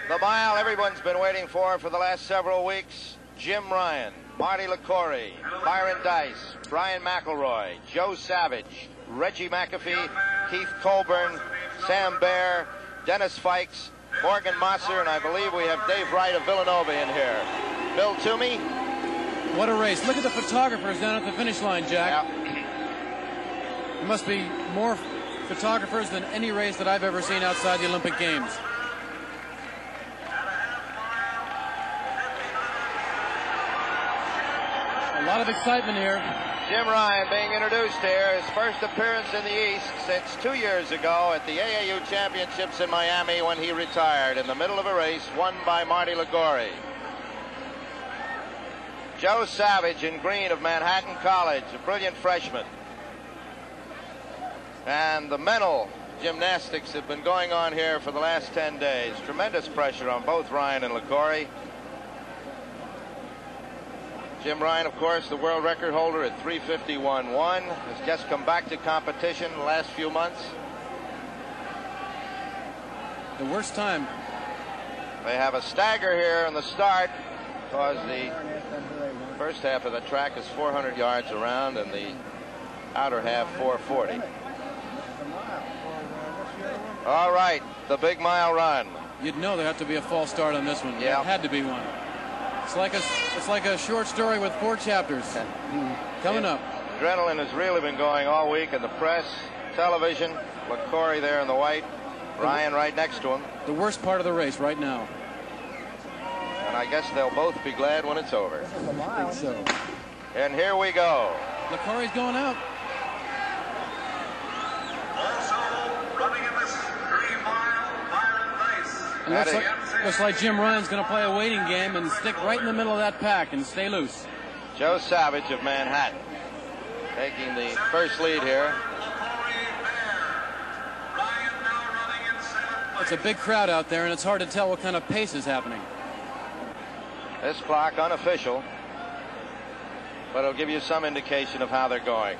The mile everyone's been waiting for the last several weeks. Jim Ryan, Marty LaCouri, Byron Dice, Brian McElroy, Joe Savage, Reggie McAfee, Keith Colburn, Sam Baer, Dennis Fikes, Morgan Mosser, and I believe we have Dave Wright of Villanova in here. Bill Toomey. What a race. Look at the photographers down at the finish line, Jack. Yep. There must be more photographers than any race that I've ever seen outside the Olympic Games. A lot of excitement here. Jim Ryan being introduced here. His first appearance in the East since 2 years ago at the AAU Championships in Miami when he retired in the middle of a race won by Marty LaCouri. Joe Savage in green of Manhattan College, a brilliant freshman. And the mental gymnastics have been going on here for the last 10 days. Tremendous pressure on both Ryan and LaCouri. Jim Ryan, of course, the world record holder at 3:51.1, has just come back to competition the last few months. The worst time. They have a stagger here in the start because the first half of the track is 400 yards around and the outer half 440. All right, the big mile run. You'd know there had to be a false start on this one. Yeah. There had to be one. It's like a short story with 4 chapters. Coming up. Adrenaline has really been going all week in the press, television. LaCouri there in the white. Ryan right next to him. The worst part of the race right now. And I guess they'll both be glad when it's over. I think so. And here we go. LaCouri's going out. Also running in this 3-mile, Byron Dice. Looks like Jim Ryan's going to play a waiting game and stick right in the middle of that pack and stay loose. Joe Savage of Manhattan taking the first lead here. It's a big crowd out there, and it's hard to tell what kind of pace is happening. This clock unofficial, but it'll give you some indication of how they're going.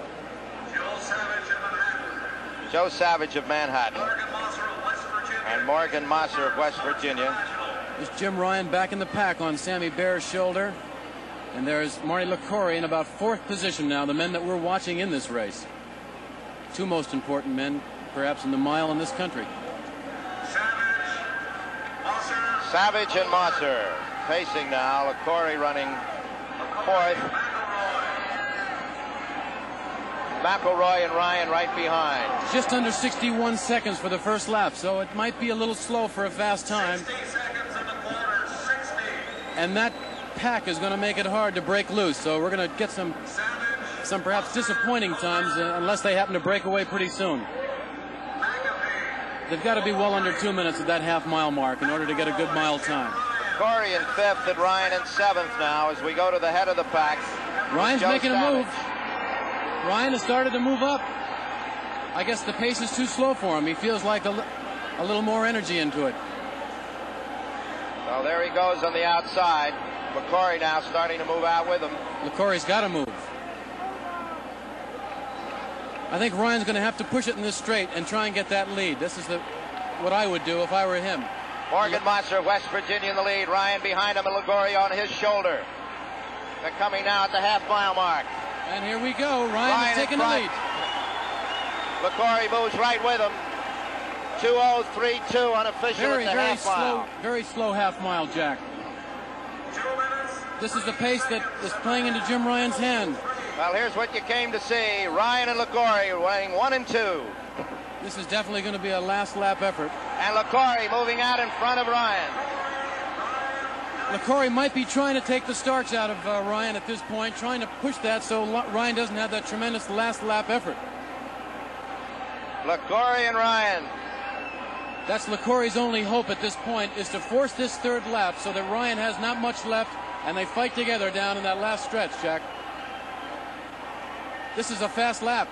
Joe Savage of Manhattan. And Morgan Mosser of West Virginia. There's Jim Ryan back in the pack on Sammy Baer's shoulder. And there's Marty LaCouri in about 4th position now, the men that we're watching in this race. 2 most important men, perhaps, in the mile in this country. Savage and Mosser pacing now. LaCouri running 4th. McElroy and Ryan right behind. Just under 61 seconds for the first lap, so it might be a little slow for a fast time. 60 seconds in the quarter, 60. And that pack is going to make it hard to break loose, so we're going to get some perhaps disappointing times unless they happen to break away pretty soon. They've got to be well under 2 minutes at that half-mile mark in order to get a good mile time. Corey in 5th and Ryan in 7th now as we go to the head of the pack. Ryan's making a move. Savage. Ryan has started to move up. I guess the pace is too slow for him. He feels like a little more energy into it. So there he goes on the outside. LaCouri now starting to move out with him. LaCouri's got to move. I think Ryan's going to have to push it in this straight and try and get that lead. This is what I would do if I were him. Morgan Mosser of West Virginia in the lead. Ryan behind him and LaCouri on his shoulder. They're coming now at the half-mile mark. And here we go. Ryan is taking the lead. LaCouri moves right with him. 2:03.2 unofficial at the half mile. Very slow half mile, Jack. 2 minutes. This is the pace that is playing into Jim Ryan's hand. Well, here's what you came to see. Ryan and LaCouri weighing 1 and 2. This is definitely going to be a last lap effort. And LaCouri moving out in front of Ryan. LaCouri might be trying to take the starch out of Ryan at this point, trying to push that so Ryan doesn't have that tremendous last lap effort. LaCouri and Ryan. That's LaCouri's only hope at this point, is to force this 3rd lap so that Ryan has not much left and they fight together down in that last stretch, Jack. This is a fast lap.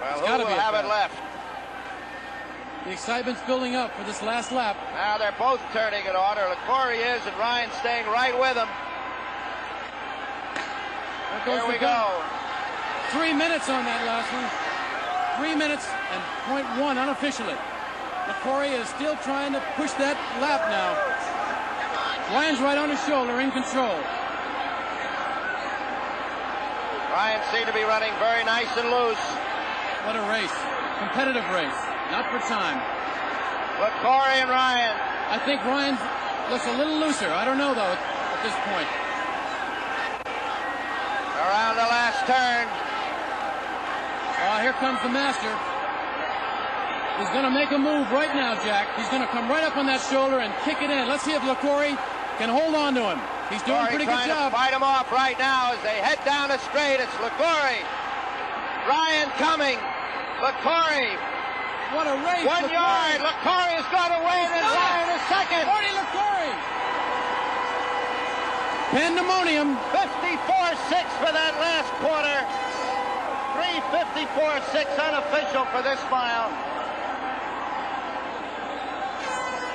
Well, who will have it left? The excitement's building up for this last lap. Now they're both turning in order. LaCouri is, and Ryan's staying right with him. Here we go. 3 minutes on that last one. 3 minutes and .1 unofficially. LaCory is still trying to push that lap now. Ryan's right on his shoulder, in control. Ryan seemed to be running very nice and loose. What a race. Competitive race. Not for time. LaCory and Ryan. I think Ryan looks a little looser. I don't know, though, at this point. Around the last turn. Here comes the master. He's going to make a move right now, Jack. He's going to come right up on that shoulder and kick it in. Let's see if LaCory can hold on to him. He's doing a pretty good job. To fight him off right now as they head down the straight. It's LaCory. Ryan coming. LaCory. What a race. 1 yard. LaCory has got away, and Ryan is second. Marty LaCory. Pandemonium. 54-6 for that last quarter. 3:54.6 unofficial for this mile.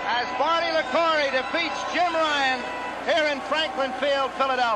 As Marty LaCory defeats Jim Ryan here in Franklin Field, Philadelphia.